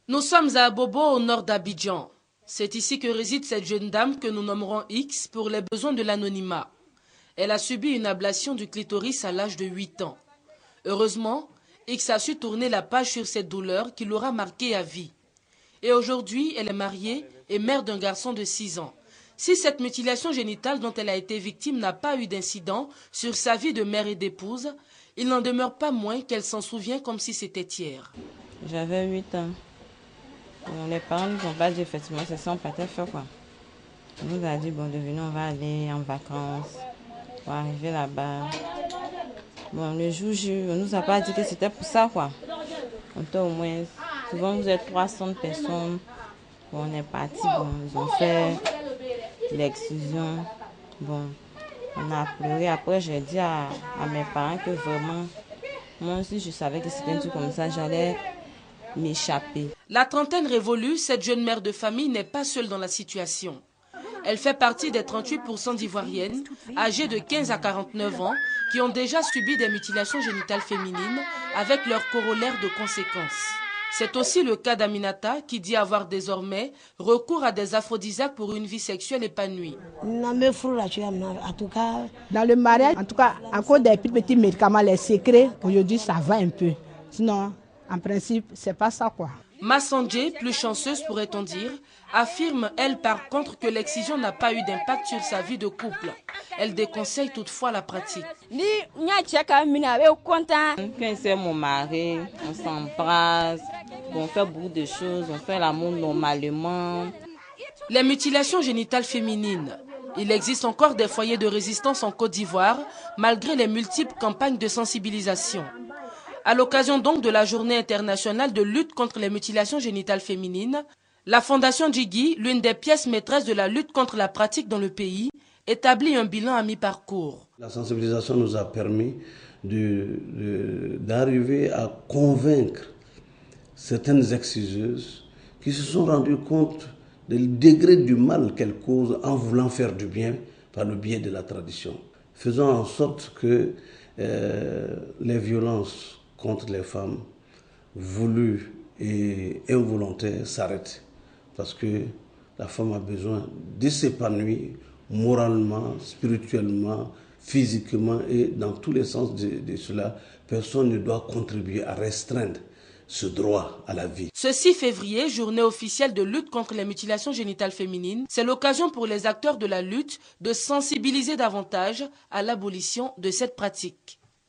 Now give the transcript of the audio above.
Nous sommes à Abobo, au nord d'Abidjan. C'est ici que réside cette jeune dame que nous nommerons X pour les besoins de l'anonymat. Elle a subi une ablation du clitoris à l'âge de 8 ans. Heureusement, X a su tourner la page sur cette douleur qui l'aura marquée à vie. Et aujourd'hui, elle est mariée et mère d'un garçon de 6 ans. Si cette mutilation génitale dont elle a été victime n'a pas eu d'incident sur sa vie de mère et d'épouse, il n'en demeure pas moins qu'elle s'en souvient comme si c'était hier. J'avais 8 ans. Les parents nous ont pas dit effectivement c'est ça on partait faire quoi. On nous a dit bon devenez on va aller en vacances. On va arriver là-bas. Bon le jour J, on nous a pas dit que c'était pour ça quoi. On était au moins, souvent vous êtes 300 personnes. Bon, on est parti, bon, ils ont fait l'exclusion. Bon, on a pleuré. Après j'ai dit à mes parents que vraiment, moi aussi je savais que c'était un truc comme ça, j'allais m'échapper. La trentaine révolue, cette jeune mère de famille n'est pas seule dans la situation. Elle fait partie des 38% d'Ivoiriennes, âgées de 15 à 49 ans, qui ont déjà subi des mutilations génitales féminines, avec leurs corollaires de conséquences. C'est aussi le cas d'Aminata, qui dit avoir désormais recours à des aphrodisiaques pour une vie sexuelle épanouie. Dans le mariage, en tout cas, encore des petits médicaments, les secrets, aujourd'hui ça va un peu. Sinon, en principe, c'est pas ça quoi. Massandje, plus chanceuse pourrait-on dire, affirme elle par contre que l'excision n'a pas eu d'impact sur sa vie de couple. Elle déconseille toutefois la pratique. Quand c'est mon mari, on s'embrasse, on fait beaucoup de choses, on fait l'amour normalement. Les mutilations génitales féminines. Il existe encore des foyers de résistance en Côte d'Ivoire, malgré les multiples campagnes de sensibilisation. À l'occasion donc de la journée internationale de lutte contre les mutilations génitales féminines, la Fondation Djigui, l'une des pièces maîtresses de la lutte contre la pratique dans le pays, établit un bilan à mi-parcours. La sensibilisation nous a permis d'arriver à convaincre certaines exciseuses qui se sont rendues compte du degré du mal qu'elles causent en voulant faire du bien par le biais de la tradition. Faisons en sorte que les violences contre les femmes, voulues et involontaires, s'arrêtent. Parce que la femme a besoin de s'épanouir moralement, spirituellement, physiquement et dans tous les sens de cela. Personne ne doit contribuer à restreindre ce droit à la vie. Ce 6 février, journée officielle de lutte contre les mutilations génitales féminines, c'est l'occasion pour les acteurs de la lutte de sensibiliser davantage à l'abolition de cette pratique.